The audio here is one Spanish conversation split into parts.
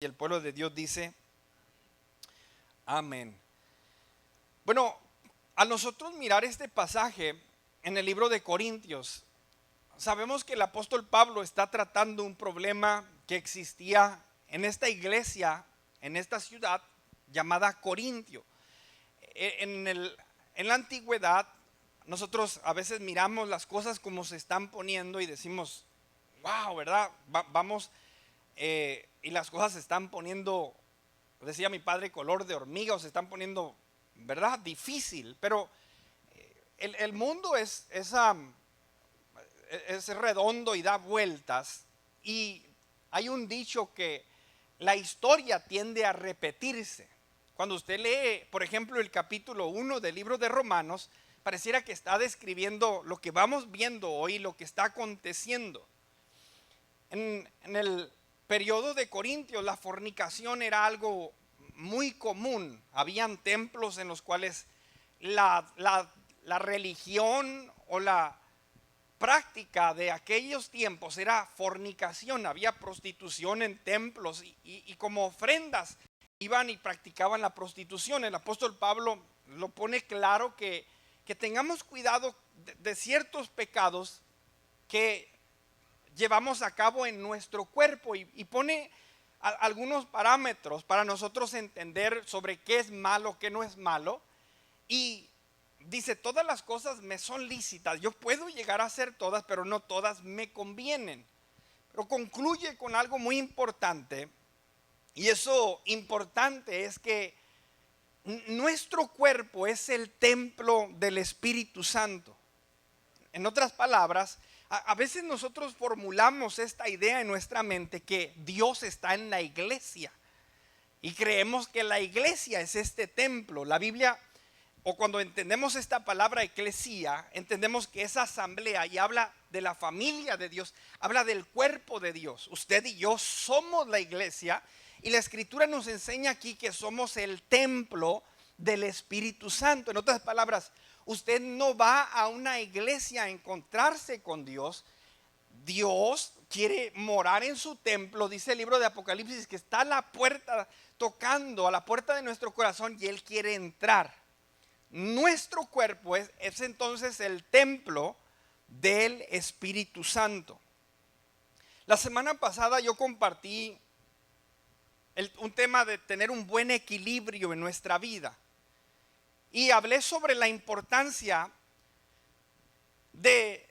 Y el pueblo de Dios dice, amén. Bueno, a nosotros mirar este pasaje en el libro de Corintios, sabemos que el apóstol Pablo está tratando un problema que existía en esta iglesia, en esta ciudad llamada Corintio. En la antigüedad, nosotros a veces miramos las cosas como se están poniendo y decimos, wow, ¿verdad? Vamos, y las cosas se están poniendo, decía mi padre, color de hormiga, o se están poniendo, ¿verdad? Difícil, pero el mundo es redondo y da vueltas, y hay un dicho que la historia tiende a repetirse. Cuando usted lee, por ejemplo, el capítulo 1 del libro de Romanos, pareciera que está describiendo lo que vamos viendo hoy, lo que está aconteciendo. En el periodo de Corintios, la fornicación era algo muy común. Habían templos en los cuales la religión o la práctica de aquellos tiempos era fornicación. Había prostitución en templos y como ofrendas iban y practicaban la prostitución. El apóstol Pablo lo pone claro que tengamos cuidado de ciertos pecados que llevamos a cabo en nuestro cuerpo, y pone algunos parámetros para nosotros entender sobre qué es malo, qué no es malo. Y dice, todas las cosas me son lícitas, yo puedo llegar a hacer todas, pero no todas me convienen. Pero concluye con algo muy importante, y eso importante es que nuestro cuerpo es el templo del Espíritu Santo. En otras palabras, a veces nosotros formulamos esta idea en nuestra mente que Dios está en la iglesia y creemos que la iglesia es este templo. La Biblia, o cuando entendemos esta palabra eclesía, entendemos que es asamblea y habla de la familia de Dios, habla del cuerpo de Dios. Usted y yo somos la iglesia, y la escritura nos enseña aquí que somos el templo del Espíritu Santo. En otras palabras, usted no va a una iglesia a encontrarse con Dios. Dios quiere morar en su templo. Dice el libro de Apocalipsis que está a la puerta, tocando a la puerta de nuestro corazón, y Él quiere entrar. Nuestro cuerpo es entonces el templo del Espíritu Santo. La semana pasada yo compartí un tema de tener un buen equilibrio en nuestra vida, y hablé sobre la importancia de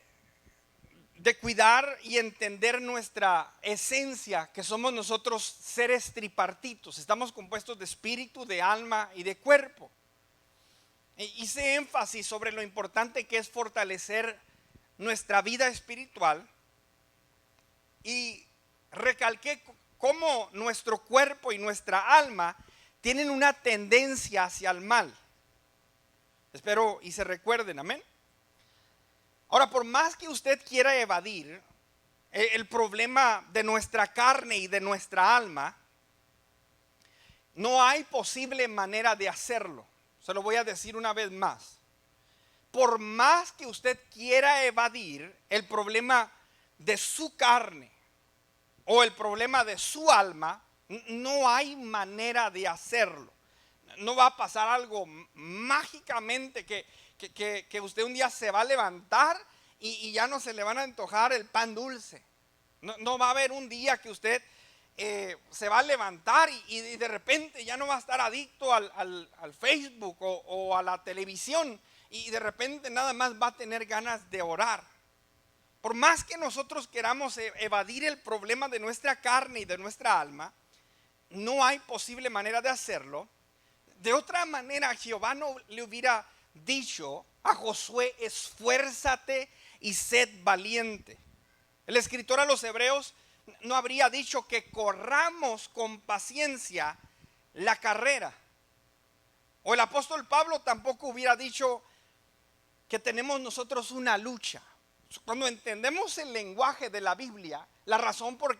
cuidar y entender nuestra esencia, que somos nosotros seres tripartitos. Estamos compuestos de espíritu, de alma y de cuerpo. Hice énfasis sobre lo importante que es fortalecer nuestra vida espiritual, y recalqué cómo nuestro cuerpo y nuestra alma tienen una tendencia hacia el mal. Espero y se recuerden, amén. Ahora, por más que usted quiera evadir el problema de nuestra carne y de nuestra alma, no hay posible manera de hacerlo. Se lo voy a decir una vez más. Por más que usted quiera evadir el problema de su carne o el problema de su alma, no hay manera de hacerlo. No va a pasar algo mágicamente que usted un día se va a levantar y ya no se le van a antojar el pan dulce. No va a haber un día que usted se va a levantar y de repente ya no va a estar adicto al Facebook o a la televisión, y de repente nada más va a tener ganas de orar. Por más que nosotros queramos evadir el problema de nuestra carne y de nuestra alma, no hay posible manera de hacerlo. De otra manera, Jehová no le hubiera dicho a Josué: esfuérzate y sed valiente. El escritor a los Hebreos no habría dicho que corramos con paciencia la carrera. O el apóstol Pablo tampoco hubiera dicho que tenemos nosotros una lucha. Cuando entendemos el lenguaje de la Biblia, la razón por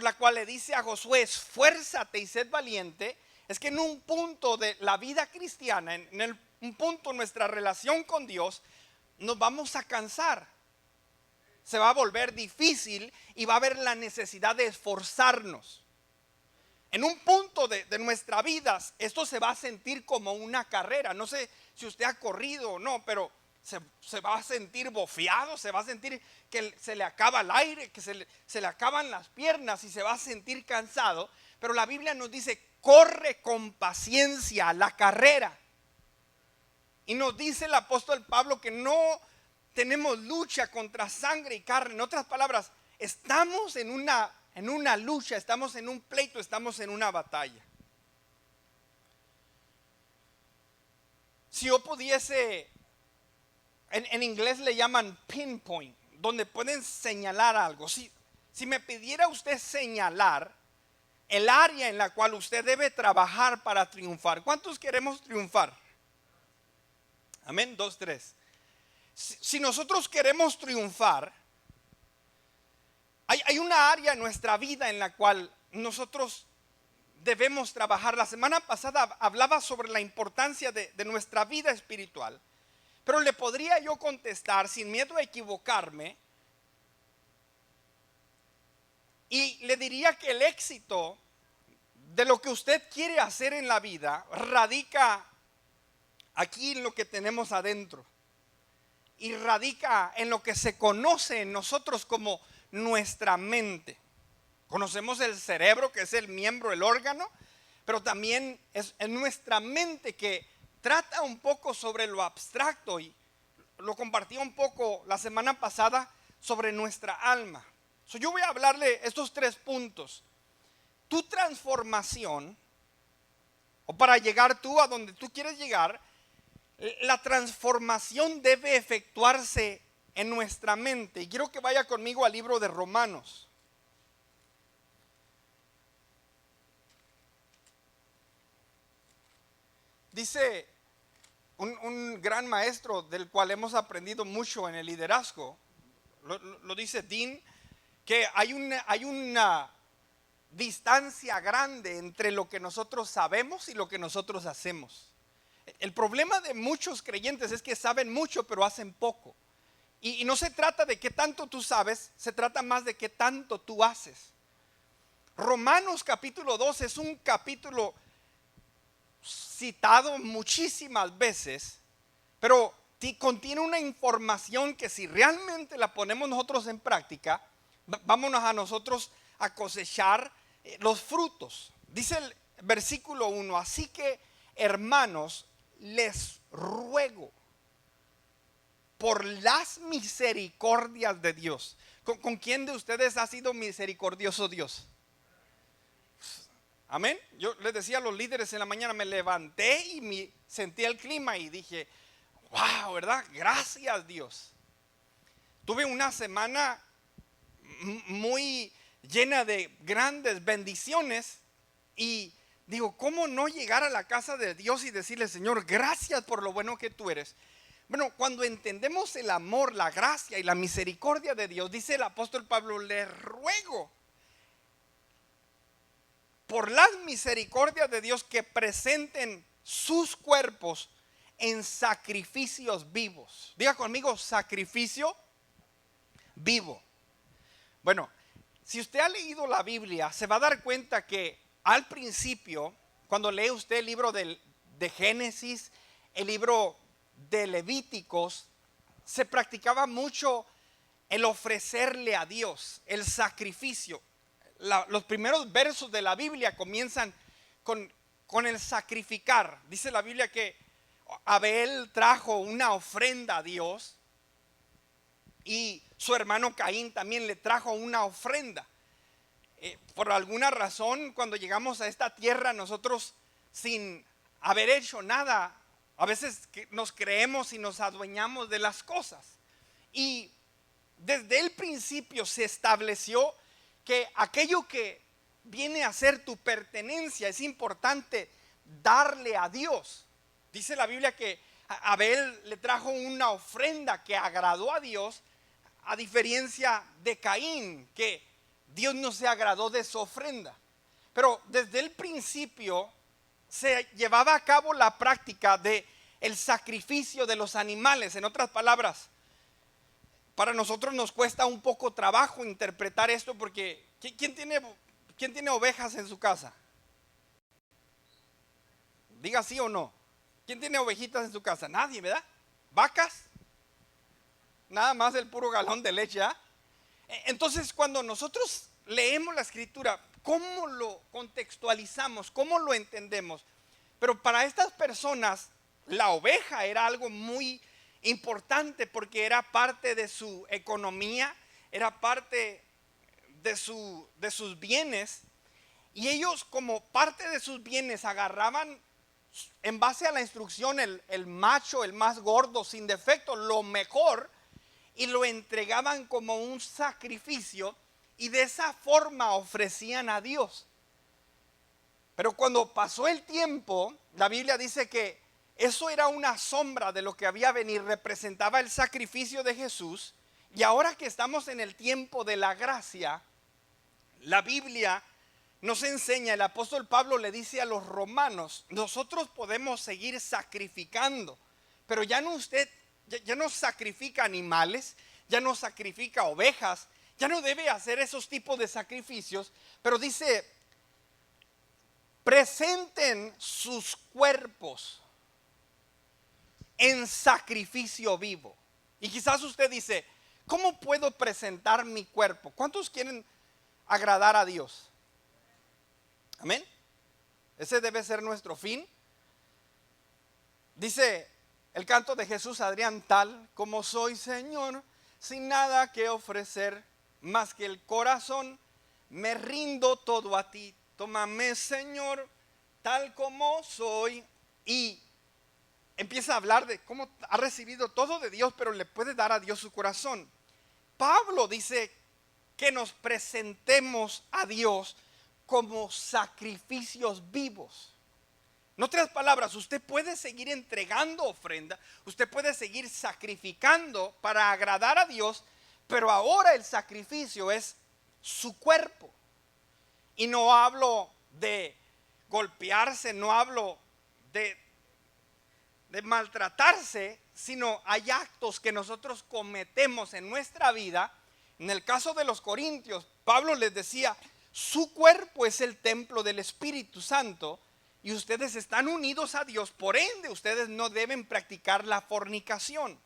la cual le dice a Josué: esfuérzate y sed valiente, es que en un punto de la vida cristiana, un punto de nuestra relación con Dios, nos vamos a cansar. Se va a volver difícil y va a haber la necesidad de esforzarnos. en un punto de nuestra vida, esto se va a sentir como una carrera. No sé si usted ha corrido o no, pero se va a sentir bofeado, se va a sentir que se le acaba el aire, que se le acaban las piernas y se va a sentir cansado. Pero la Biblia nos dice, corre con paciencia la carrera. Y nos dice el apóstol Pablo que no tenemos lucha contra sangre y carne. En otras palabras, estamos en una lucha, estamos en un pleito, estamos en una batalla. Si yo pudiese, en inglés le llaman pinpoint, donde pueden señalar algo. Si me pidiera usted señalar el área en la cual usted debe trabajar para triunfar, ¿cuántos queremos triunfar? Amén, 2, 3. Si nosotros queremos triunfar, hay una área en nuestra vida en la cual nosotros debemos trabajar. La semana pasada hablaba sobre la importancia de nuestra vida espiritual, pero le podría yo contestar sin miedo a equivocarme y le diría que el éxito de lo que usted quiere hacer en la vida radica aquí en lo que tenemos adentro y radica en lo que se conoce en nosotros como nuestra mente. Conocemos el cerebro, que es el miembro, el órgano, pero también es en nuestra mente, que trata un poco sobre lo abstracto, y lo compartí un poco la semana pasada sobre nuestra alma. Yo voy a hablarle estos 3 puntos. Tu transformación, o para llegar tú a donde tú quieres llegar, la transformación debe efectuarse en nuestra mente. Y quiero que vaya conmigo al libro de Romanos. Dice un gran maestro del cual hemos aprendido mucho en el liderazgo, lo dice Dean, que hay una distancia grande entre lo que nosotros sabemos y lo que nosotros hacemos. El problema de muchos creyentes es que saben mucho pero hacen poco. Y no se trata de qué tanto tú sabes, se trata más de qué tanto tú haces. Romanos capítulo 2 es un capítulo citado muchísimas veces, pero contiene una información que si realmente la ponemos nosotros en práctica, vámonos a nosotros a cosechar los frutos. Dice el versículo 1, así que hermanos, les ruego por las misericordias de Dios. ¿Con quién de ustedes ha sido misericordioso Dios? Amén. Yo les decía a los líderes en la mañana, me levanté y sentí el clima y dije, wow, ¿verdad? Gracias Dios. Tuve una semana muy llena de grandes bendiciones y digo, ¿cómo no llegar a la casa de Dios y decirle, Señor, gracias por lo bueno que tú eres? Bueno, cuando entendemos el amor, la gracia y la misericordia de Dios, dice el apóstol Pablo, le ruego por las misericordias de Dios que presenten sus cuerpos en sacrificios vivos. Diga conmigo, sacrificio vivo. Bueno, si usted ha leído la Biblia, se va a dar cuenta que al principio, cuando lee usted el libro de Génesis, el libro de Levíticos, se practicaba mucho el ofrecerle a Dios, el sacrificio. Los primeros versos de la Biblia comienzan con el sacrificar. Dice la Biblia que Abel trajo una ofrenda a Dios y su hermano Caín también le trajo una ofrenda. Por alguna razón, cuando llegamos a esta tierra, nosotros sin haber hecho nada, a veces nos creemos y nos adueñamos de las cosas. Y desde el principio se estableció que aquello que viene a ser tu pertenencia es importante darle a Dios. Dice la Biblia que Abel le trajo una ofrenda que agradó a Dios, a diferencia de Caín, que Dios no se agradó de su ofrenda. Pero desde el principio se llevaba a cabo la práctica de el sacrificio de los animales. En otras palabras, para nosotros nos cuesta un poco trabajo interpretar esto porque ¿quién tiene ovejas en su casa? Diga sí o no. ¿Quién tiene ovejitas en su casa? Nadie, ¿verdad? ¿Vacas? Nada más el puro galón de leche, ¿ah? Entonces, cuando nosotros leemos la escritura, ¿cómo lo contextualizamos? ¿Cómo lo entendemos? Pero para estas personas, la oveja era algo muy importante porque era parte de su economía, era parte de sus bienes. Y ellos, como parte de sus bienes, agarraban en base a la instrucción el macho, el más gordo, sin defecto, lo mejor, y lo entregaban como un sacrificio, y de esa forma ofrecían a Dios. Pero cuando pasó el tiempo, la Biblia dice que eso era una sombra de lo que había venido, representaba el sacrificio de Jesús. Y ahora que estamos en el tiempo de la gracia, la Biblia nos enseña, el apóstol Pablo le dice a los romanos: nosotros podemos seguir sacrificando, pero ya no sacrifica animales, ya no sacrifica ovejas, ya no debe hacer esos tipos de sacrificios, pero dice: presenten sus cuerpos en sacrificio vivo. Y quizás usted dice: ¿cómo puedo presentar mi cuerpo? ¿Cuántos quieren agradar a Dios? Amén. Ese debe ser nuestro fin. Dice el canto de Jesús Adrián: tal como soy, Señor, sin nada que ofrecer más que el corazón, me rindo todo a ti. Tómame, Señor, tal como soy. Y empieza a hablar de cómo ha recibido todo de Dios, pero le puede dar a Dios su corazón. Pablo dice que nos presentemos a Dios como sacrificios vivos. En otras palabras, usted puede seguir entregando ofrenda, usted puede seguir sacrificando para agradar a Dios, pero ahora el sacrificio es su cuerpo. Y no hablo de golpearse, no hablo de maltratarse, sino hay actos que nosotros cometemos en nuestra vida. En el caso de los corintios, Pablo les decía: su cuerpo es el templo del Espíritu Santo y ustedes están unidos a Dios, por ende ustedes no deben practicar la fornicación.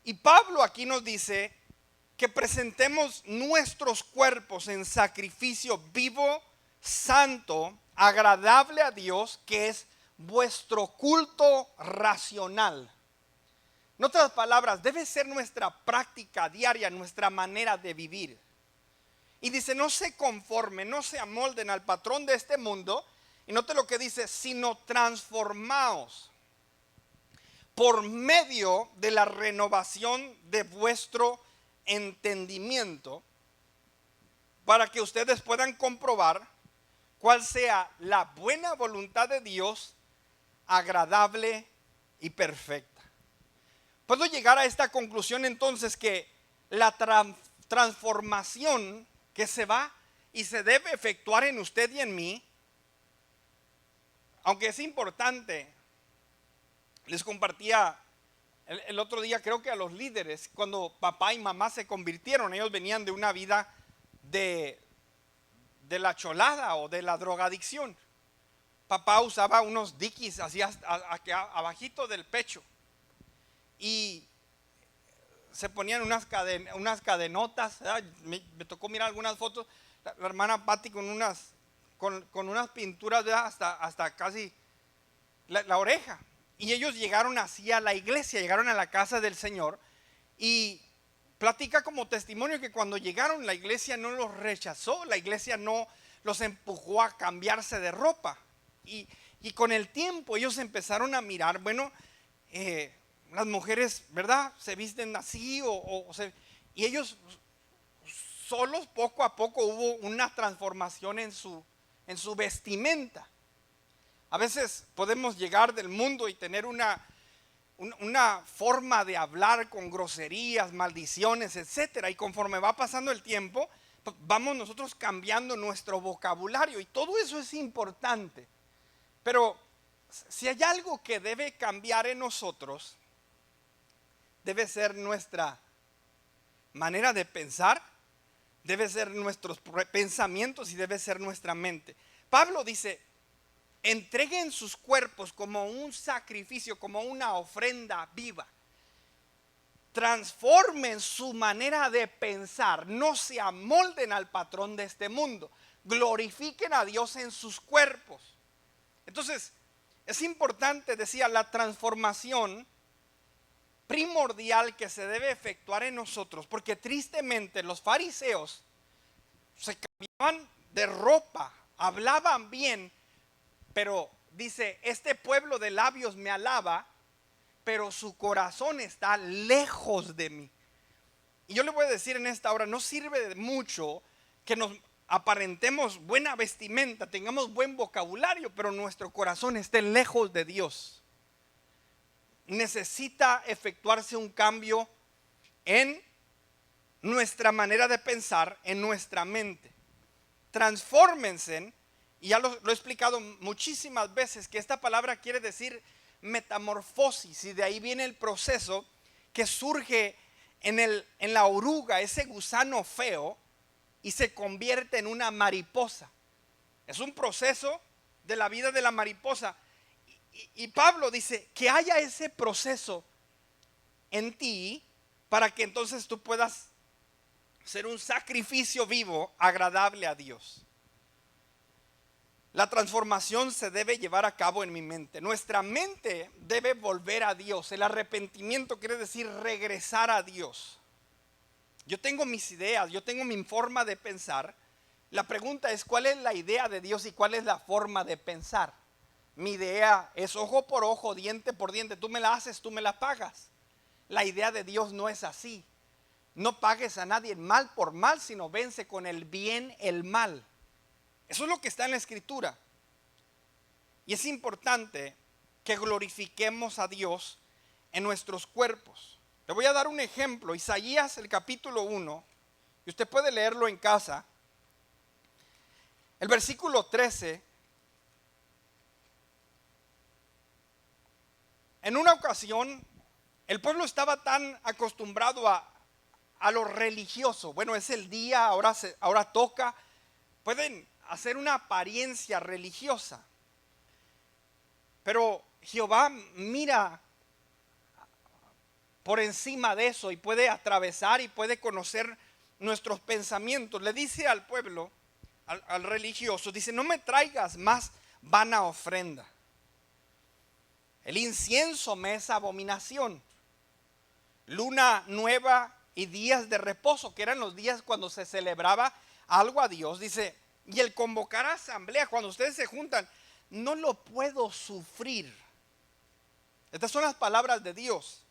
Y Pablo aquí nos dice que presentemos nuestros cuerpos en sacrificio vivo, santo, agradable a Dios, que es vuestro culto racional. En otras palabras, debe ser nuestra práctica diaria, nuestra manera de vivir. Y dice: no se conformen, no se amolden al patrón de este mundo. Y note lo que dice: sino transformaos por medio de la renovación de vuestro entendimiento, para que ustedes puedan comprobar cuál sea la buena voluntad de Dios, agradable y perfecta. Puedo llegar a esta conclusión entonces, que la transformación que se va y se debe efectuar en usted y en mí, aunque es importante, les compartía el otro día, creo que a los líderes, cuando papá y mamá se convirtieron, ellos venían de una vida de la cholada o de la drogadicción. Papá usaba unos Dickies así abajito del pecho y se ponían unas cadenotas. Me tocó mirar algunas fotos, la hermana Patti con unas pinturas hasta casi la oreja. Y ellos llegaron así a la iglesia, llegaron a la casa del Señor, y platica como testimonio que cuando llegaron, la iglesia no los rechazó, la iglesia no los empujó a cambiarse de ropa. Y con el tiempo ellos empezaron a mirar, bueno, las mujeres, ¿verdad?, se visten así y ellos solos, poco a poco hubo una transformación en su vestimenta. A veces podemos llegar del mundo y tener una forma de hablar con groserías, maldiciones, etcétera, y conforme va pasando el tiempo, vamos nosotros cambiando nuestro vocabulario, y todo eso es importante. Pero si hay algo que debe cambiar en nosotros, debe ser nuestra manera de pensar, debe ser nuestros pensamientos y debe ser nuestra mente. Pablo dice: entreguen sus cuerpos como un sacrificio, como una ofrenda viva. Transformen su manera de pensar, no se amolden al patrón de este mundo. Glorifiquen a Dios en sus cuerpos. Entonces, es importante, decía, la transformación primordial que se debe efectuar en nosotros, porque tristemente los fariseos se cambiaban de ropa, hablaban bien, pero dice, este pueblo de labios me alaba, pero su corazón está lejos de mí. Y yo le voy a decir en esta hora, no sirve de mucho que nos aparentemos buena vestimenta, tengamos buen vocabulario, pero nuestro corazón esté lejos de Dios. Necesita efectuarse un cambio en nuestra manera de pensar, en nuestra mente. Transfórmense, y ya lo he explicado muchísimas veces, que esta palabra quiere decir metamorfosis, y de ahí viene el proceso que surge en la oruga, ese gusano feo, y se convierte en una mariposa. Es un proceso de la vida de la mariposa. Y Pablo dice que haya ese proceso en ti para que entonces tú puedas ser un sacrificio vivo, agradable a Dios. La transformación se debe llevar a cabo en mi mente. Nuestra mente debe volver a Dios. El arrepentimiento quiere decir regresar a Dios. Yo tengo mis ideas, yo tengo mi forma de pensar. La pregunta es, ¿cuál es la idea de Dios y cuál es la forma de pensar? Mi idea es ojo por ojo, diente por diente. Tú me la haces, tú me la pagas. La idea de Dios no es así. No pagues a nadie mal por mal, sino vence con el bien el mal. Eso es lo que está en la escritura. Y es importante que glorifiquemos a Dios en nuestros cuerpos. Le voy a dar un ejemplo. Isaías, el capítulo 1, y usted puede leerlo en casa. El versículo 13. En una ocasión, el pueblo estaba tan acostumbrado a lo religioso. Bueno, es el día, ahora toca. Pueden hacer una apariencia religiosa. Pero Jehová mira por encima de eso y puede atravesar y puede conocer nuestros pensamientos. Le dice al pueblo, al religioso, dice, no me traigas más vana ofrenda. El incienso me es abominación. Luna nueva y días de reposo, que eran los días cuando se celebraba algo a Dios. Dice, y el convocar a asamblea, cuando ustedes se juntan, no lo puedo sufrir. Estas son las palabras de Dios.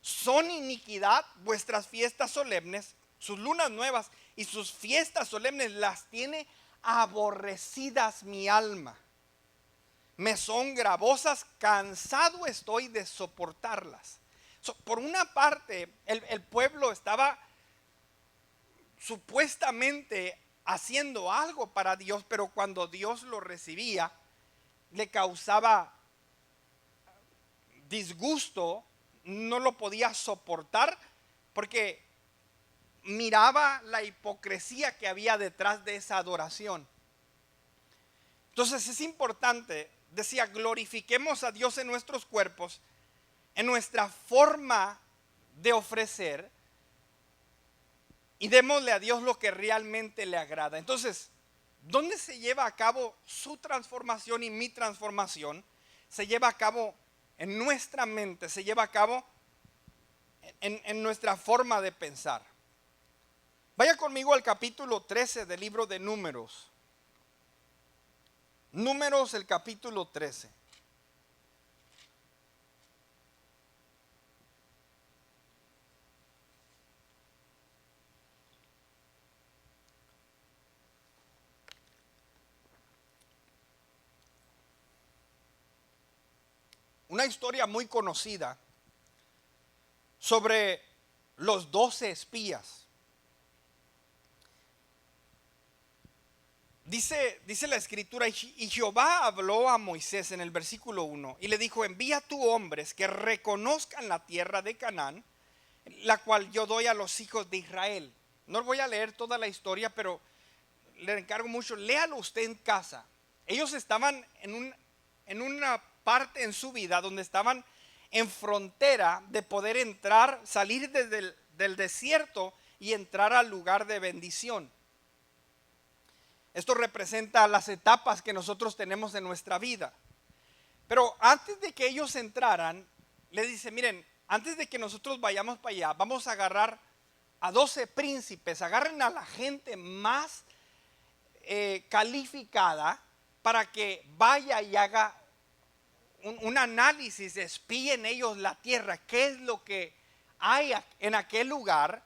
Son iniquidad vuestras fiestas solemnes, sus lunas nuevas y sus fiestas solemnes las tiene aborrecidas mi alma. Me son gravosas, cansado estoy de soportarlas. Por una parte, el pueblo estaba supuestamente haciendo algo para Dios, pero cuando Dios lo recibía, le causaba disgusto, no lo podía soportar, porque miraba la hipocresía que había detrás de esa adoración. Entonces es importante, decía, glorifiquemos a Dios en nuestros cuerpos, en nuestra forma de ofrecer, y démosle a Dios lo que realmente le agrada. Entonces, ¿dónde se lleva a cabo su transformación y mi transformación? Se lleva a cabo en nuestra mente, se lleva a cabo en nuestra forma de pensar. Vaya conmigo al capítulo 13 del libro de Números. Números, el capítulo 13. Una historia muy conocida sobre los 12 espías. Dice la escritura, y Jehová habló a Moisés en el versículo 1 y le dijo, envía tú hombres que reconozcan la tierra de Canaán, la cual yo doy a los hijos de Israel. No voy a leer toda la historia, pero le encargo mucho, léalo usted en casa. ellos estaban en una parte en su vida donde estaban en frontera de poder entrar, salir del desierto y entrar al lugar de bendición. Esto representa las etapas que nosotros tenemos en nuestra vida. Pero antes de que ellos entraran, le dice, miren, antes de que nosotros vayamos para allá, vamos a agarrar a 12 príncipes, agarren a la gente más calificada para que vaya y haga un análisis, espíen ellos la tierra, qué es lo que hay en aquel lugar,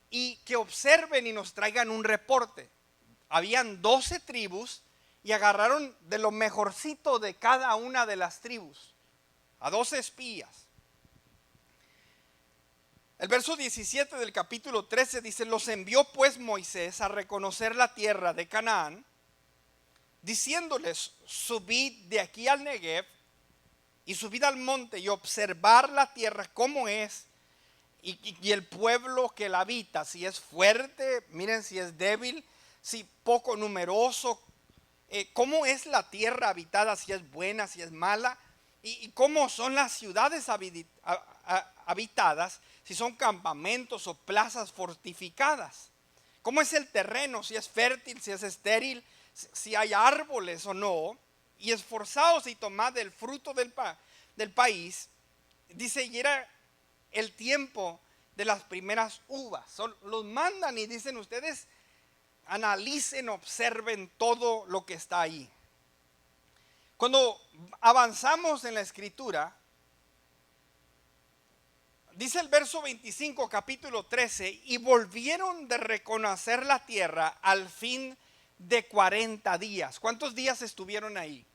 y que observen y nos traigan un reporte. Habían 12 tribus y agarraron de lo mejorcito de cada una de las tribus, a 12 espías. El verso 17 del capítulo 13 dice, los envió pues Moisés a reconocer la tierra de Canaán, diciéndoles, subid de aquí al Negev y subid al monte y observar la tierra cómo es y el pueblo que la habita, si es fuerte, miren si es débil, si poco numeroso, cómo es la tierra habitada, si es buena, si es mala, y cómo son las ciudades habitadas, si son campamentos o plazas fortificadas, cómo es el terreno, si es fértil, si es estéril, si hay árboles o no, y esforzaos y tomad el fruto del país. Dice, y era el tiempo de las primeras uvas. Los mandan y dicen, ustedes analicen, observen todo lo que está ahí. Cuando avanzamos en la escritura, dice el verso 25, capítulo 13, y volvieron de reconocer la tierra al fin de 40 días. ¿Cuántos días estuvieron ahí?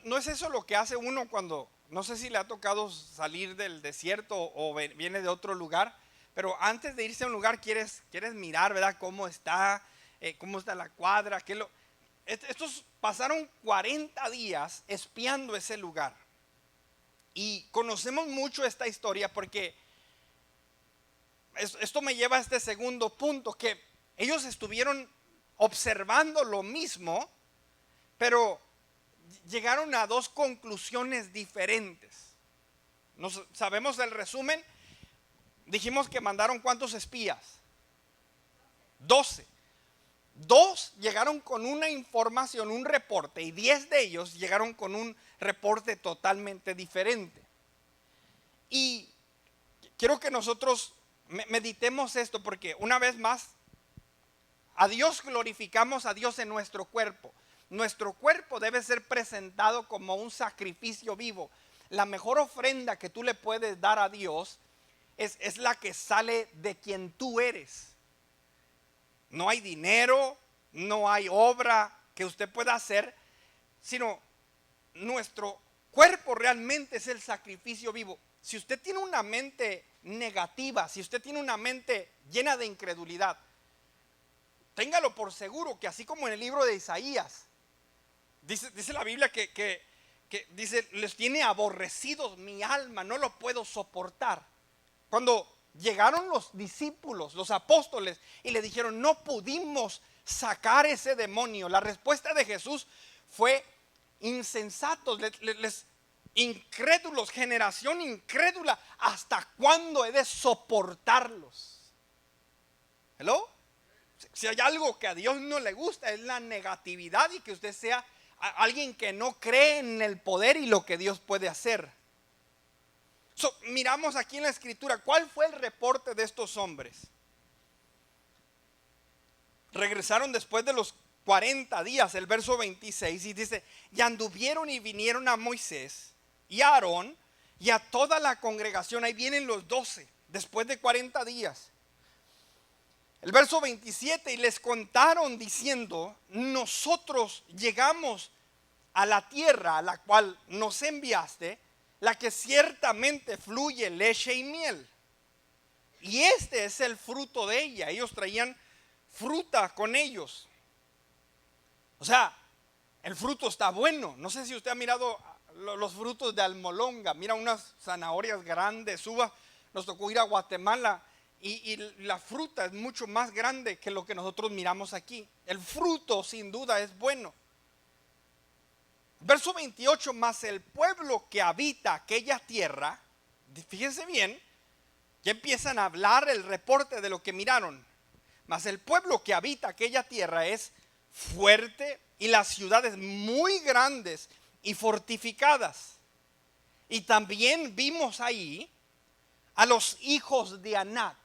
¿No es eso lo que hace uno cuando, no sé si le ha tocado salir del desierto o viene de otro lugar, pero antes de irse a un lugar quieres mirar, ¿verdad? Cómo está la cuadra. Estos pasaron 40 días espiando ese lugar. Y conocemos mucho esta historia porque esto me lleva a este segundo punto, que ellos estuvieron observando lo mismo, pero llegaron a dos conclusiones diferentes. Sabemos el resumen. Dijimos que mandaron ¿cuántos espías? 12. 2 llegaron con una información, un reporte, y 10 de ellos llegaron con un reporte totalmente diferente. Y quiero que nosotros meditemos esto, porque una vez más, a Dios glorificamos a Dios en nuestro cuerpo. Nuestro cuerpo debe ser presentado como un sacrificio vivo. La mejor ofrenda que tú le puedes dar a Dios es la que sale de quien tú eres. No hay dinero, no hay obra que usted pueda hacer, sino nuestro cuerpo realmente es el sacrificio vivo. Si usted tiene una mente negativa, si usted tiene una mente llena de incredulidad, téngalo por seguro que así como en el libro de Isaías, dice la Biblia que dice, les tiene aborrecidos mi alma, no lo puedo soportar. Cuando llegaron los discípulos, los apóstoles, y le dijeron, no pudimos sacar ese demonio, la respuesta de Jesús fue, insensatos, incrédulos, generación incrédula, ¿hasta cuándo he de soportarlos? ¿Hello? Si hay algo que a Dios no le gusta es la negatividad y que usted sea alguien que no cree en el poder y lo que Dios puede hacer. Miramos aquí en la escritura, ¿cuál fue el reporte de estos hombres? Regresaron después de los 40 días, el verso 26, y dice, y anduvieron y vinieron a Moisés y a Aarón y a toda la congregación. Ahí vienen los 12, después de 40 días. El verso 27, y les contaron diciendo, nosotros llegamos a la tierra a la cual nos enviaste, la que ciertamente fluye leche y miel, y este es el fruto de ella. Ellos traían fruta con ellos. O sea, el fruto está bueno. No sé si usted ha mirado los frutos de almolonga. Mira unas zanahorias grandes, uvas. Nos tocó ir a Guatemala y la fruta es mucho más grande que lo que nosotros miramos aquí. El fruto sin duda es bueno. Verso 28, más el pueblo que habita aquella tierra, fíjense bien, ya empiezan a hablar el reporte de lo que miraron. Mas el pueblo que habita aquella tierra es fuerte y las ciudades muy grandes y fortificadas. Y también vimos ahí a los hijos de Anac.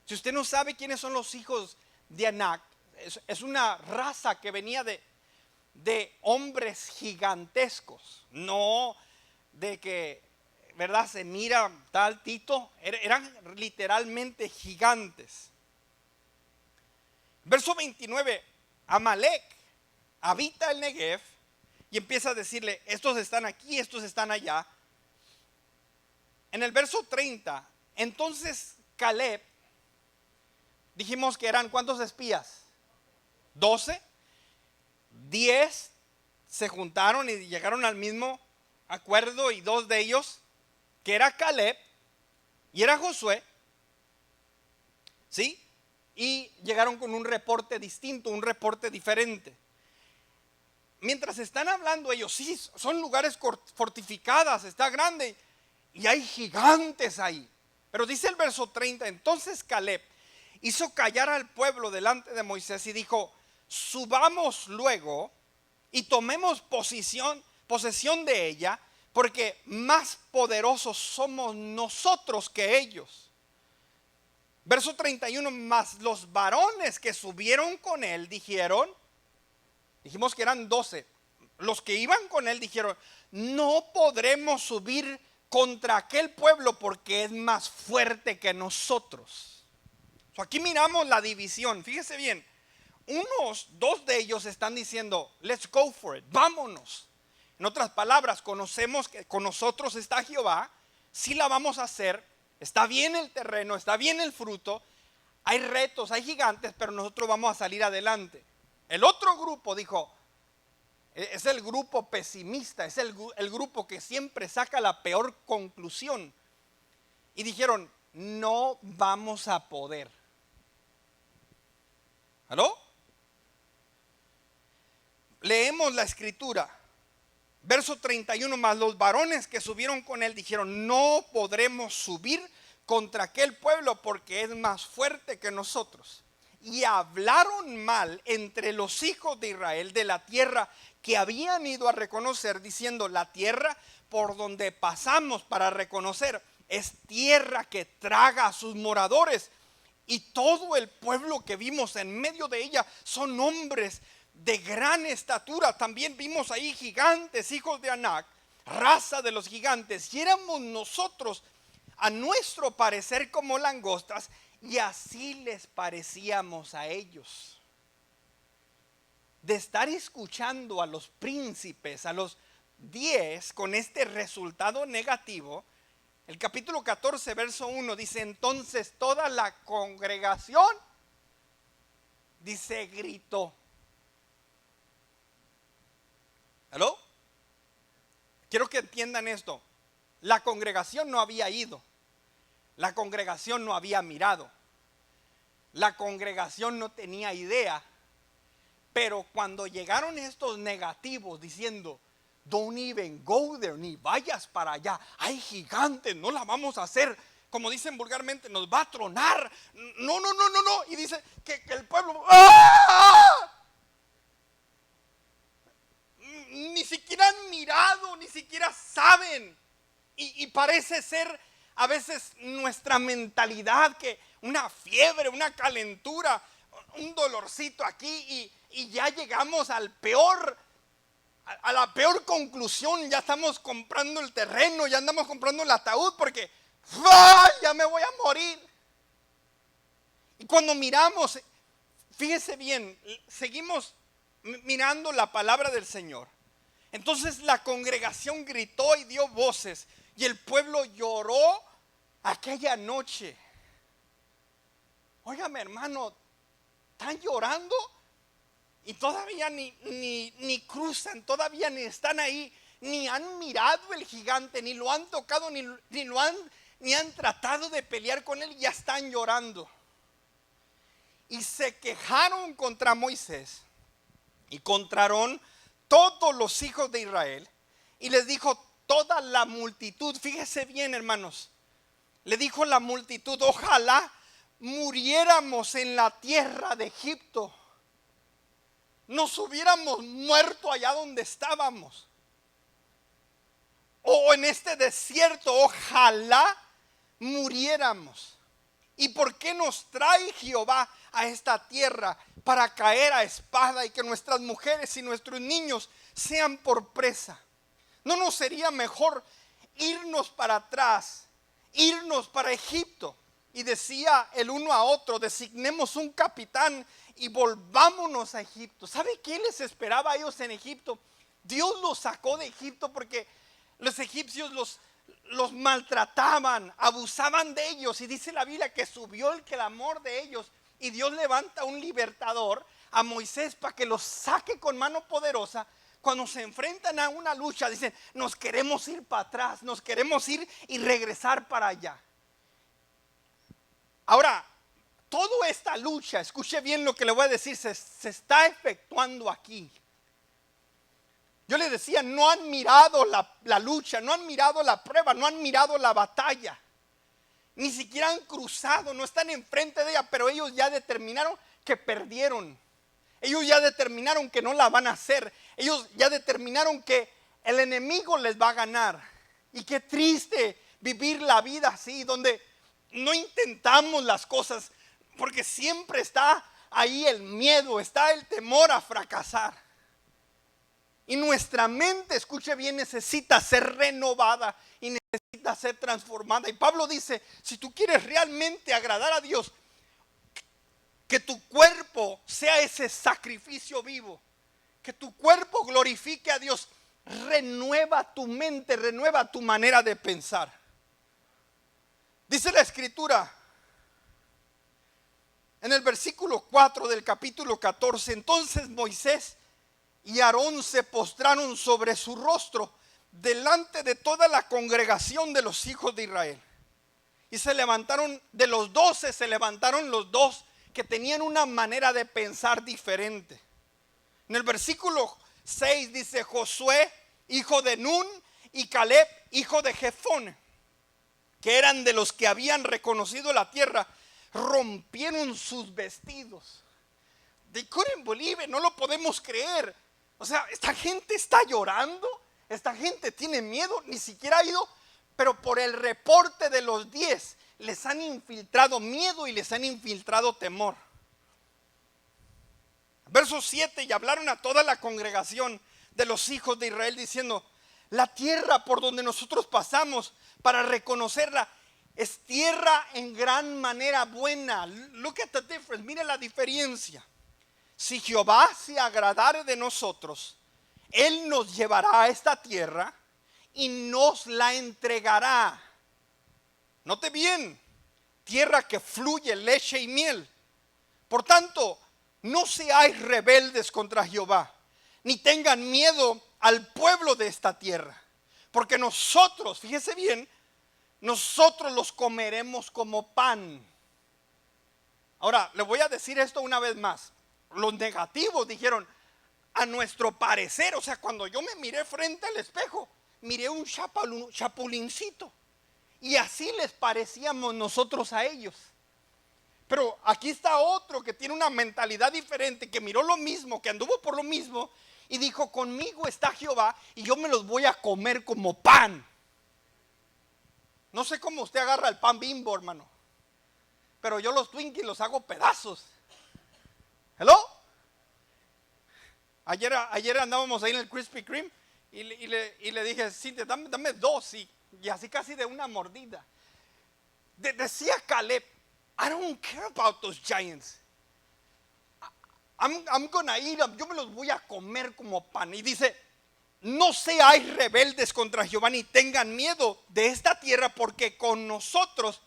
Si usted no sabe quiénes son los hijos de Anac, es una raza que venía de hombres gigantescos, no de que, ¿verdad? Se mira tal Tito, eran literalmente gigantes. Verso 29, Amalek habita el Negev y empieza a decirle, estos están aquí, estos están allá. En el verso 30, entonces Caleb, dijimos que eran ¿cuántos espías? 12. 10 se juntaron y llegaron al mismo acuerdo, y 2 de ellos, que era Caleb y era Josué, ¿sí? Y llegaron con un reporte distinto, un reporte diferente. Mientras están hablando ellos, sí, son lugares fortificadas, está grande y hay gigantes ahí. Pero dice el verso 30, entonces Caleb hizo callar al pueblo delante de Moisés y dijo, subamos luego y tomemos posesión de ella, porque más poderosos somos nosotros que ellos. Verso 31, más los varones que subieron con él dijimos que eran 12, los que iban con él dijeron, no podremos subir contra aquel pueblo porque es más fuerte que nosotros. Aquí miramos la división, fíjese bien. Dos de ellos están diciendo, let's go for it, vámonos. En otras palabras, conocemos que con nosotros está Jehová, sí la vamos a hacer, está bien el terreno, está bien el fruto, hay retos, hay gigantes, pero nosotros vamos a salir adelante. El otro grupo dijo, es el grupo pesimista, es el grupo que siempre saca la peor conclusión. Y dijeron, no vamos a poder. ¿Aló? Leemos la escritura, verso 31, más los varones que subieron con él dijeron, no podremos subir contra aquel pueblo porque es más fuerte que nosotros. Y hablaron mal entre los hijos de Israel de la tierra que habían ido a reconocer, diciendo, la tierra por donde pasamos para reconocer es tierra que traga a sus moradores, y todo el pueblo que vimos en medio de ella son hombres de gran estatura. También vimos ahí gigantes, hijos de Anac, raza de los gigantes, y éramos nosotros a nuestro parecer como langostas, y así les parecíamos a ellos. De estar escuchando a los príncipes, a los 10 con este resultado negativo, el capítulo 14 verso 1 dice, entonces toda la congregación, dice, gritó. ¿Aló? Quiero que entiendan esto. La congregación no había ido. La congregación no había mirado. La congregación no tenía idea. Pero cuando llegaron estos negativos diciendo, don't even go there, ni vayas para allá, hay gigantes, no la vamos a hacer, como dicen vulgarmente, nos va a tronar, no, y dice que el pueblo, ¡ah! Ni siquiera han mirado, ni siquiera saben, y parece ser a veces nuestra mentalidad, que una fiebre, una calentura, un dolorcito aquí, y ya llegamos a la peor conclusión. Ya estamos comprando el terreno, ya andamos comprando el ataúd porque ¡ah! Ya me voy a morir. Y cuando miramos, fíjese bien, seguimos mirando la palabra del Señor. Entonces la congregación gritó y dio voces, y el pueblo lloró aquella noche. Óigame, hermano, ¿están llorando? Y todavía ni cruzan, todavía ni están ahí, ni han mirado el gigante, ni lo han tocado, ni lo han ni han tratado de pelear con él, ya están llorando. Y se quejaron contra Moisés y contra Aarón todos los hijos de Israel. Y les dijo toda la multitud, fíjese bien, hermanos, le dijo la multitud: ojalá muriéramos en la tierra de Egipto, nos hubiéramos muerto allá donde estábamos, o en este desierto, ojalá muriéramos. ¿Y por qué nos trae Jehová a esta tierra? Para caer a espada y que nuestras mujeres y nuestros niños sean por presa. ¿No nos sería mejor irnos para atrás, irnos para Egipto? Y decía el uno a otro: designemos un capitán y volvámonos a Egipto. ¿Sabe qué les esperaba a ellos en Egipto? Dios los sacó de Egipto porque los egipcios los maltrataban, abusaban de ellos. Y dice la Biblia que subió el clamor de ellos. Y Dios levanta un libertador, a Moisés, para que los saque con mano poderosa. Cuando se enfrentan a una lucha, dicen: nos queremos ir para atrás, nos queremos ir y regresar para allá. Ahora, toda esta lucha, escuche bien lo que le voy a decir, se está efectuando aquí. Yo les decía, no han mirado la lucha, no han mirado la prueba, no han mirado la batalla. Ni siquiera han cruzado, no están enfrente de ella, pero ellos ya determinaron que perdieron. Ellos ya determinaron que no la van a hacer. Ellos ya determinaron que el enemigo les va a ganar. Y qué triste vivir la vida así, donde no intentamos las cosas, porque siempre está ahí el miedo, está el temor a fracasar. Y nuestra mente, escuche bien, necesita ser renovada y necesita ser transformada. Y Pablo dice: si tú quieres realmente agradar a Dios, que tu cuerpo sea ese sacrificio vivo, que tu cuerpo glorifique a Dios, renueva tu mente, renueva tu manera de pensar. Dice la Escritura en el versículo 4 del capítulo 14: entonces Moisés y Aarón se postraron sobre su rostro delante de toda la congregación de los hijos de Israel. Y se levantaron, de los 12 se levantaron los dos que tenían una manera de pensar diferente. En el versículo 6 dice: Josué, hijo de Nun, y Caleb, hijo de Jefón, que eran de los que habían reconocido la tierra, rompieron sus vestidos. They couldn't believe it, no lo podemos creer. O sea, esta gente está llorando, esta gente tiene miedo, ni siquiera ha ido, pero por el reporte de los 10 les han infiltrado miedo y les han infiltrado temor. Verso 7: y hablaron a toda la congregación de los hijos de Israel diciendo: la tierra por donde nosotros pasamos para reconocerla es tierra en gran manera buena. Look at the difference, mire la diferencia. Si Jehová se agradare de nosotros, Él nos llevará a esta tierra y nos la entregará. Note bien, tierra que fluye leche y miel. Por tanto, no seáis rebeldes contra Jehová, ni tengan miedo al pueblo de esta tierra, porque nosotros, fíjese bien, nosotros los comeremos como pan. Ahora, le voy a decir esto una vez más. Los negativos dijeron: a nuestro parecer, o sea, cuando yo me miré frente al espejo, miré un chapulincito, y así les parecíamos nosotros a ellos. Pero aquí está otro que tiene una mentalidad diferente, que miró lo mismo, que anduvo por lo mismo, y dijo: conmigo está Jehová y yo me los voy a comer como pan. No sé cómo usted agarra el pan Bimbo, hermano, pero yo los Twinkies los hago pedazos. ¿Hello? Ayer andábamos ahí en el Krispy Kreme y le dije: Cintia, dame dos, y así casi de una mordida. Decía Caleb: I don't care about those giants. I'm gonna eat them. Yo me los voy a comer como pan. Y dice: no seáis rebeldes contra Jehová, ni tengan miedo de esta tierra, porque con nosotros,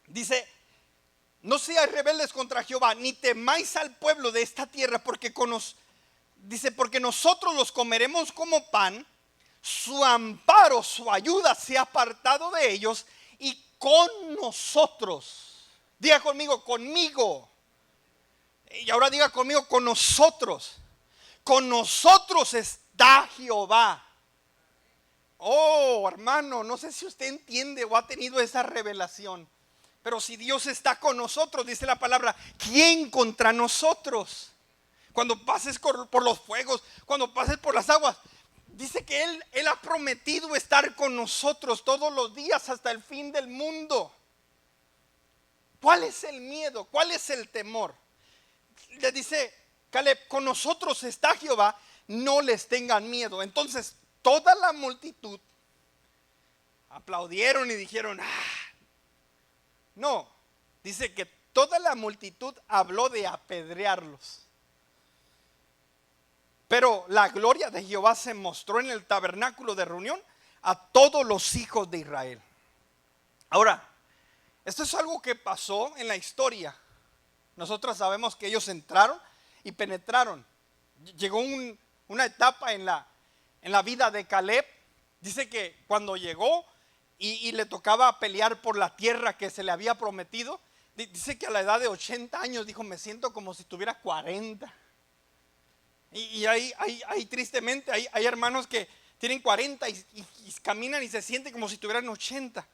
dice, no seáis rebeldes contra Jehová, ni temáis al pueblo de esta tierra, porque dice, porque nosotros los comeremos como pan. Su amparo, su ayuda se ha apartado de ellos, y con nosotros. Diga conmigo, conmigo. Y ahora diga conmigo, con nosotros. Con nosotros está Jehová. Oh, hermano, no sé si usted entiende o ha tenido esa revelación. Pero si Dios está con nosotros, dice la palabra, ¿quién contra nosotros? Cuando pases por los fuegos, cuando pases por las aguas, dice que Él ha prometido estar con nosotros todos los días hasta el fin del mundo. ¿Cuál es el miedo? ¿Cuál es el temor? Le dice Caleb, con nosotros está Jehová, no les tengan miedo. Entonces toda la multitud aplaudieron y dijeron, no, dice que toda la multitud habló de apedrearlos. Pero la gloria de Jehová se mostró en el tabernáculo de reunión a todos los hijos de Israel. Ahora, esto es algo que pasó en la historia. Nosotros sabemos que ellos entraron y penetraron. Llegó una etapa en la vida de Caleb. Dice que cuando llegó y le tocaba pelear por la tierra que se le había prometido, dice que a la edad de 80 años dijo, me siento como si tuviera 40. Y ahí tristemente hay hermanos que tienen 40 y caminan y se sienten como si tuvieran 80.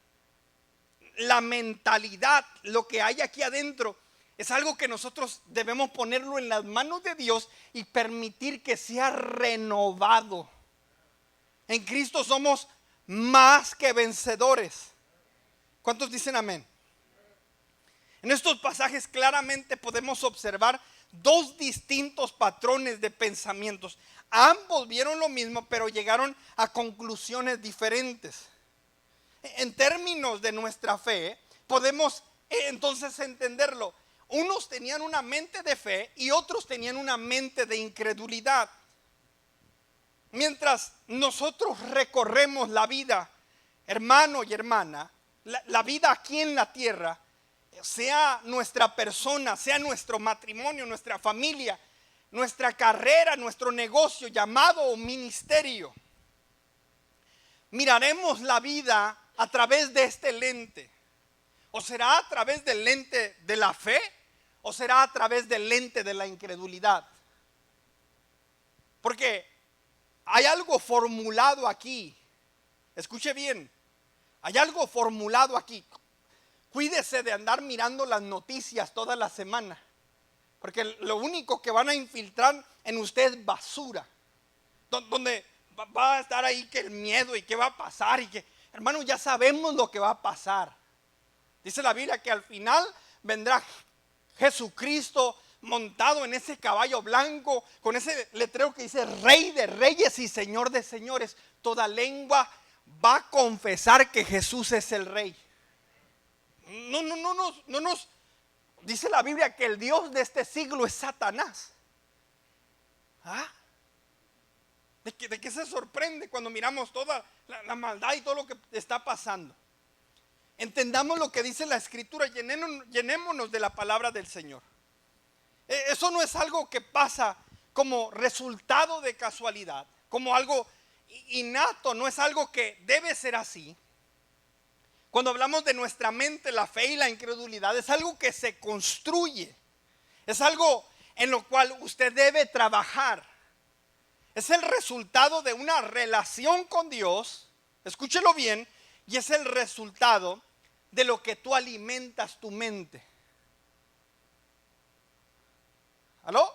La mentalidad, lo que hay aquí adentro, es algo que nosotros debemos ponerlo en las manos de Dios y permitir que sea renovado. En Cristo somos más que vencedores. ¿Cuántos dicen amén? En estos pasajes claramente podemos observar dos distintos patrones de pensamientos. Ambos vieron lo mismo, pero llegaron a conclusiones diferentes. En términos de nuestra fe, podemos entonces entenderlo. Unos tenían una mente de fe y otros tenían una mente de incredulidad. Mientras nosotros recorremos la vida, hermano y hermana, la vida aquí en la tierra, sea nuestra persona, sea nuestro matrimonio, nuestra familia, nuestra carrera, nuestro negocio, llamado o ministerio, miraremos la vida a través de este lente. ¿O será a través del lente de la fe o será a través del lente de la incredulidad? Porque hay algo formulado aquí. Escuche bien, hay algo formulado aquí. Cuídese de andar mirando las noticias toda la semana, porque lo único que van a infiltrar en usted es basura, donde va a estar ahí que el miedo y qué va a pasar y que, hermano, ya sabemos lo que va a pasar. Dice la Biblia que al final vendrá Jesucristo montado en ese caballo blanco, con ese letrero que dice Rey de Reyes y Señor de Señores. Toda lengua va a confesar que Jesús es el Rey. No nos dice la Biblia que el Dios de este siglo es Satanás. ¿De qué se sorprende cuando miramos toda la maldad y todo lo que está pasando? Entendamos lo que dice la Escritura, llenémonos de la palabra del Señor. Eso no es algo que pasa como resultado de casualidad, como algo innato, no es algo que debe ser así. Cuando hablamos de nuestra mente, la fe y la incredulidad, es algo que se construye, es algo en lo cual usted debe trabajar. Es el resultado de una relación con Dios, escúchelo bien, y es el resultado de lo que tú alimentas tu mente. ¿Aló?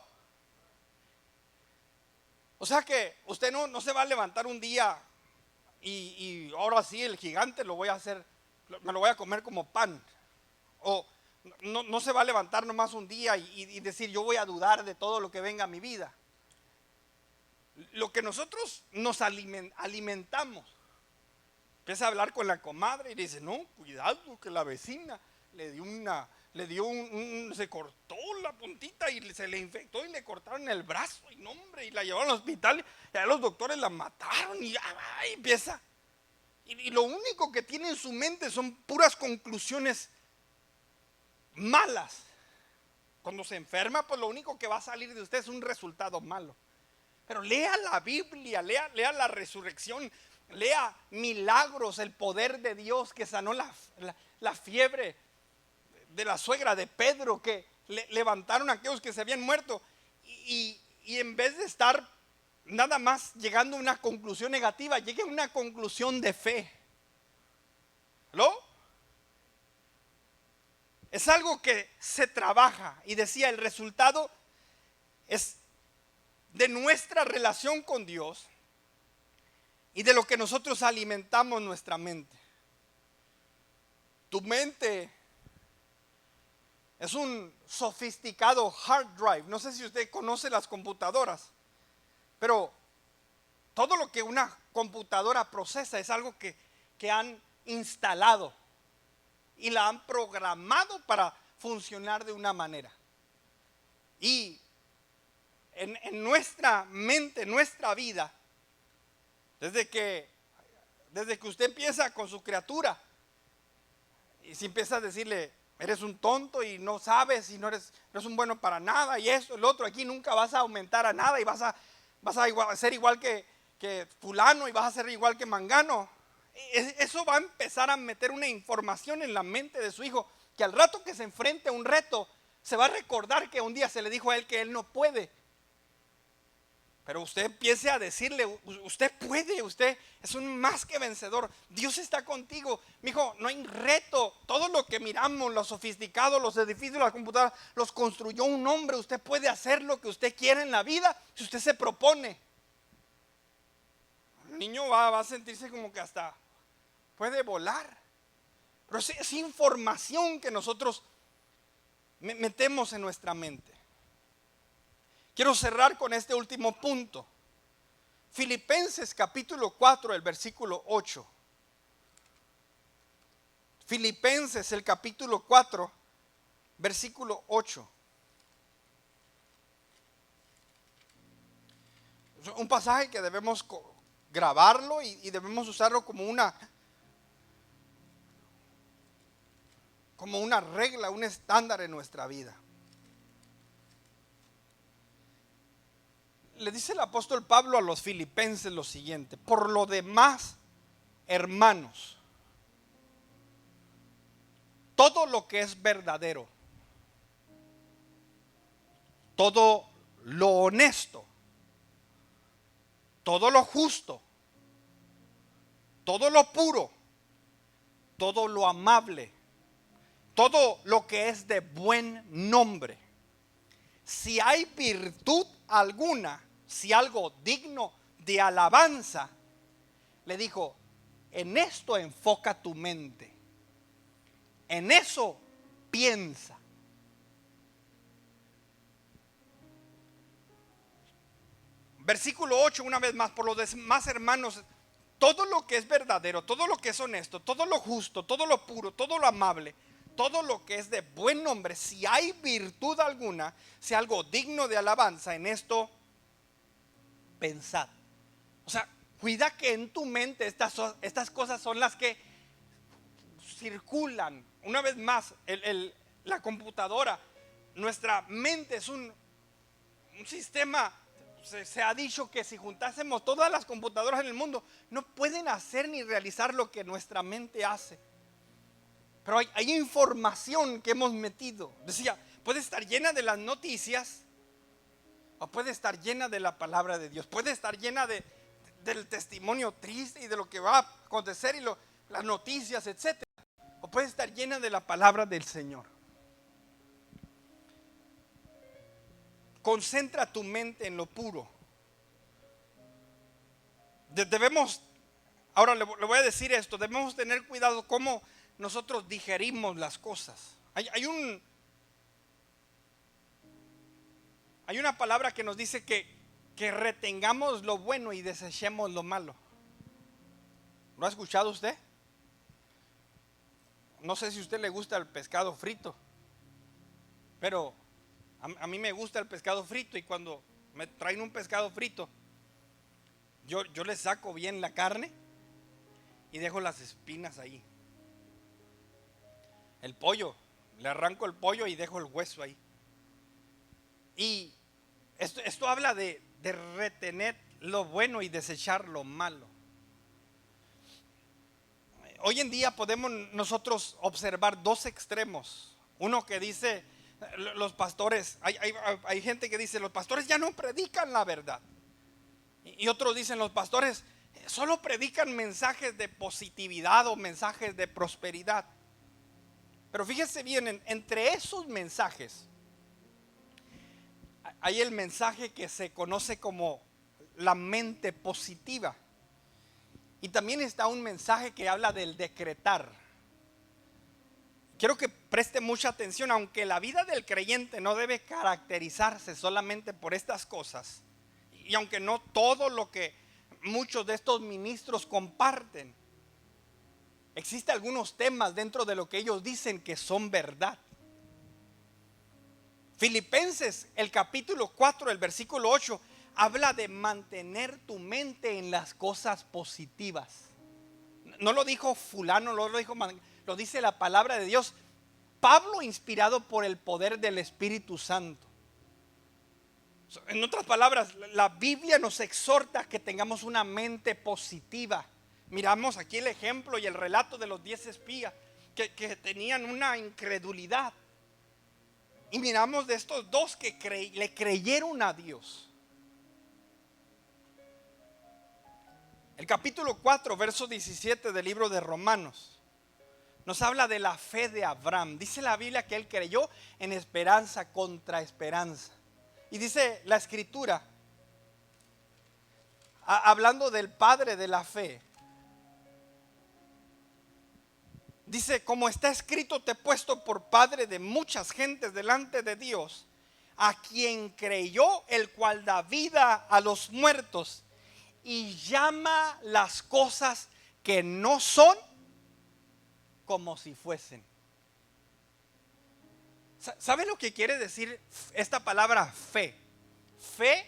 O sea que usted no se va a levantar un día y ahora sí el gigante lo voy a hacer, me lo voy a comer como pan. O no se va a levantar nomás un día y decir yo voy a dudar de todo lo que venga a mi vida. Lo que nosotros nos alimentamos. Empieza a hablar con la comadre y dice, no, cuidado que la vecina se cortó la puntita y se le infectó y le cortaron el brazo y no, hombre, y la llevaron al hospital y a los doctores la mataron y empieza. Y lo único que tiene en su mente son puras conclusiones malas. Cuando se enferma, pues lo único que va a salir de usted es un resultado malo. Pero lea la Biblia, lea la resurrección, lea milagros, el poder de Dios que sanó la fiebre de la suegra de Pedro, que levantaron a aquellos que se habían muerto. Y en vez de estar nada más llegando a una conclusión negativa, llegue a una conclusión de fe. ¿Lo? Es algo que se trabaja. Y decía, el resultado es de nuestra relación con Dios y de lo que nosotros alimentamos nuestra mente. Tu mente es un sofisticado hard drive. No sé si usted conoce las computadoras, pero todo lo que una computadora procesa es algo que han instalado y la han programado para funcionar de una manera. Y en nuestra mente, nuestra vida, desde que usted empieza con su criatura, y si empieza a decirle, eres un tonto y no sabes y no eres un bueno para nada y esto, el otro, aquí nunca vas a aumentar a nada y vas a ser igual que fulano y vas a ser igual que mangano. Eso va a empezar a meter una información en la mente de su hijo, que al rato que se enfrente a un reto, se va a recordar que un día se le dijo a él que él no puede. Pero usted empiece a decirle, usted puede, usted es un más que vencedor. Dios está contigo. Mijo, no hay reto. Todo lo que miramos, lo sofisticado, los edificios, las computadoras, los construyó un hombre. Usted puede hacer lo que usted quiera en la vida si usted se propone. El niño va a sentirse como que hasta puede volar. Pero es información que nosotros metemos en nuestra mente. Quiero cerrar con este último punto. Filipenses capítulo 4, el versículo 8. Filipenses el capítulo 4, versículo 8. Es un pasaje que debemos grabarlo y debemos usarlo como una regla, un estándar en nuestra vida. Le dice el apóstol Pablo a los filipenses lo siguiente: por lo demás, hermanos, todo lo que es verdadero, todo lo honesto, todo lo justo, todo lo puro, todo lo amable, todo lo que es de buen nombre, si hay virtud alguna, si algo digno de alabanza, le dijo, en esto enfoca tu mente, en eso piensa. Versículo 8, una vez más, por lo demás, hermanos, todo lo que es verdadero, todo lo que es honesto, todo lo justo, todo lo puro, todo lo amable, todo lo que es de buen nombre, si hay virtud alguna, si algo digno de alabanza, en esto pensad. O sea, cuida que en tu mente estas cosas son las que circulan. Una vez más, la computadora, nuestra mente es un sistema. Se ha dicho que si juntásemos todas las computadoras en el mundo, no pueden hacer ni realizar lo que nuestra mente hace. Pero hay información que hemos metido. Decía, puede estar llena de las noticias o puede estar llena de la palabra de Dios. Puede estar llena del testimonio triste y de lo que va a acontecer y las noticias, etc. O puede estar llena de la palabra del Señor. Concentra tu mente en lo puro. Ahora le voy a decir esto, debemos tener cuidado cómo nosotros digerimos las cosas. Hay una palabra que nos dice que retengamos lo bueno y desechemos lo malo. ¿Lo ha escuchado usted? No sé si a usted le gusta el pescado frito, pero a mí me gusta el pescado frito, y cuando me traen un pescado frito, yo le saco bien la carne y dejo las espinas ahí. El pollo, le arranco el pollo y dejo el hueso ahí. Y esto habla de retener lo bueno y desechar lo malo. Hoy en día podemos nosotros observar dos extremos. Uno que dice, los pastores, hay gente que dice, los pastores ya no predican la verdad. Y otros dicen, los pastores solo predican mensajes de positividad o mensajes de prosperidad. Pero fíjese bien, entre esos mensajes hay el mensaje que se conoce como la mente positiva. Y también está un mensaje que habla del decretar. Quiero que preste mucha atención, aunque la vida del creyente no debe caracterizarse solamente por estas cosas, y aunque no todo lo que muchos de estos ministros comparten, existen algunos temas dentro de lo que ellos dicen que son verdad. Filipenses, el capítulo 4, el versículo 8, habla de mantener tu mente en las cosas positivas. No lo dijo fulano, lo dice la palabra de Dios. Pablo, inspirado por el poder del Espíritu Santo. En otras palabras, la Biblia nos exhorta a que tengamos una mente positiva. Miramos aquí el ejemplo y el relato de los 10 espías que tenían una incredulidad. Y miramos de estos dos que le creyeron a Dios. El capítulo 4, verso 17 del libro de Romanos nos habla de la fe de Abraham. Dice la Biblia que él creyó en esperanza contra esperanza. Y dice la escritura, hablando del padre de la fe, dice, como está escrito, te he puesto por padre de muchas gentes delante de Dios, a quien creyó, el cual da vida a los muertos y llama las cosas que no son como si fuesen. ¿Sabe lo que quiere decir esta palabra fe? Fe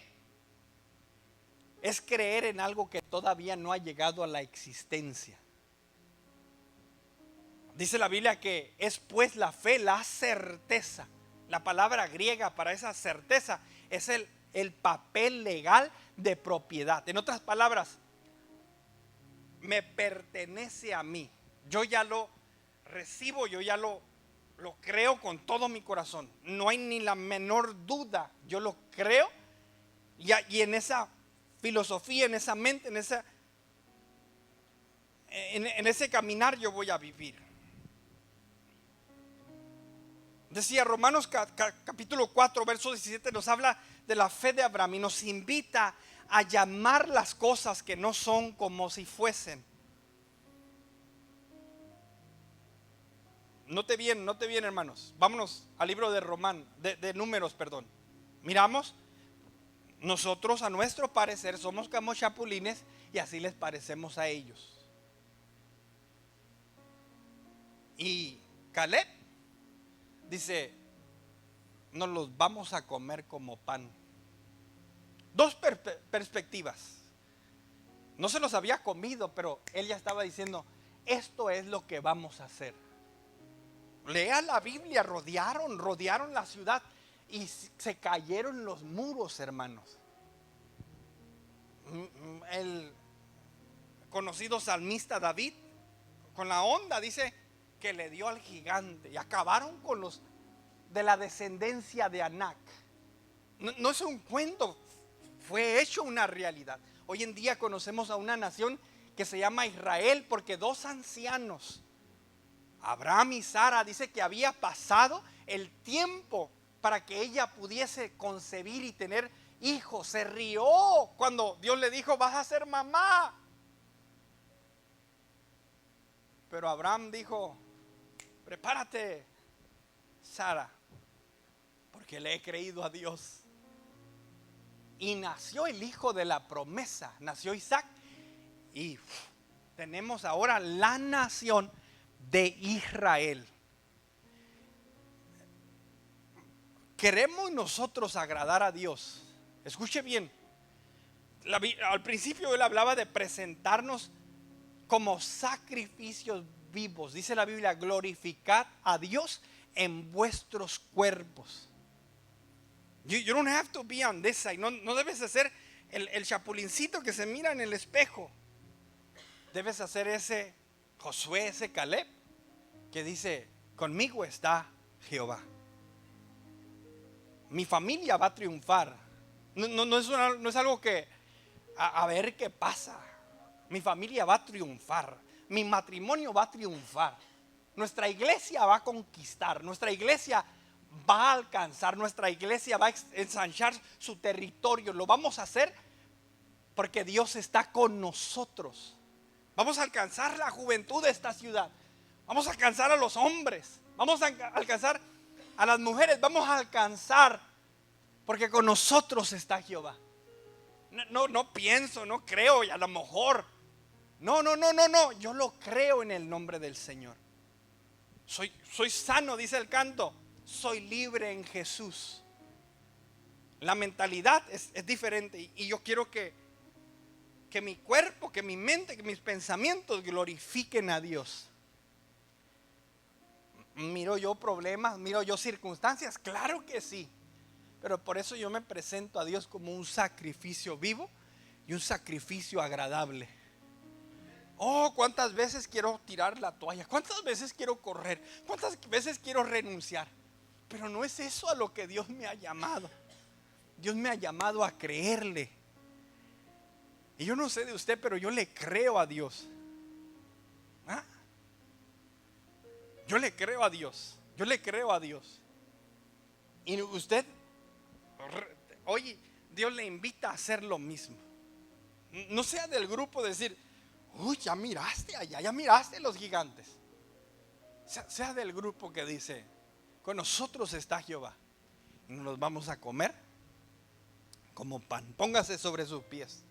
es creer en algo que todavía no ha llegado a la existencia. Dice la Biblia que es pues la fe la certeza. La palabra griega para esa certeza es el papel legal de propiedad. En otras palabras, me pertenece a mí. Yo ya lo recibo, yo ya lo creo con todo mi corazón. No hay ni la menor duda. Yo lo creo y en esa filosofía, en esa mente, en ese caminar yo voy a vivir. Decía Romanos capítulo 4, verso 17, nos habla de la fe de Abraham y nos invita a llamar las cosas que no son como si fuesen. Note bien, hermanos. Vámonos al libro de Números, perdón. Miramos, nosotros a nuestro parecer somos como chapulines y así les parecemos a ellos. Y Caleb dice, nos los vamos a comer como pan. Dos perspectivas. No se los había comido, pero él ya estaba diciendo, esto es lo que vamos a hacer. Lea la Biblia, rodearon la ciudad y se cayeron los muros, hermanos. El conocido salmista David, con la onda, dice que le dio al gigante y acabaron con los de la descendencia de Anac. No es un cuento, fue hecho una realidad. Hoy en día conocemos a una nación que se llama Israel porque dos ancianos, Abraham y Sara, dice que había pasado el tiempo para que ella pudiese concebir y tener hijos. Se rió cuando Dios le dijo, vas a ser mamá. Pero Abraham dijo, prepárate, Sara, porque le he creído a Dios. Y nació el hijo de la promesa, nació Isaac. Y tenemos ahora la nación de Israel. Queremos nosotros agradar a Dios. Escuche bien. Al principio él hablaba de presentarnos como sacrificios vivos. Dice la Biblia, glorificad a Dios en vuestros cuerpos. You don't have to be on this side. No debes hacer el chapulincito que se mira en el espejo. Debes hacer ese Josué, ese Caleb, que dice, conmigo está Jehová. Mi familia va a triunfar. No es algo que a ver qué pasa. Mi familia va a triunfar. Mi matrimonio va a triunfar. Nuestra iglesia va a conquistar. Nuestra iglesia va a alcanzar. Nuestra iglesia va a ensanchar su territorio. Lo vamos a hacer porque Dios está con nosotros. Vamos a alcanzar la juventud de esta ciudad. Vamos a alcanzar a los hombres. Vamos a alcanzar a las mujeres. Vamos a alcanzar porque con nosotros está Jehová. No pienso, no creo y a lo mejor. No. Yo lo creo en el nombre del Señor. Soy sano, dice el canto. Soy libre en Jesús. La mentalidad es diferente. Y yo quiero que mi cuerpo, que mi mente, que mis pensamientos glorifiquen a Dios. Miro yo problemas, miro yo circunstancias, claro que sí. Pero por eso yo me presento a Dios como un sacrificio vivo y un sacrificio agradable. Oh, cuántas veces quiero tirar la toalla, cuántas veces quiero correr, cuántas veces quiero renunciar. Pero no es eso a lo que Dios me ha llamado. Dios me ha llamado a creerle. Y yo no sé de usted, pero yo le creo a Dios. ¿Ah? Yo le creo a Dios. Yo le creo a Dios. Y usted, oye, Dios le invita a hacer lo mismo. No sea del grupo de decir, uy, ya miraste allá, ya miraste los gigantes. Sea del grupo que dice, con nosotros está Jehová. Y nos los vamos a comer como pan. Póngase sobre sus pies.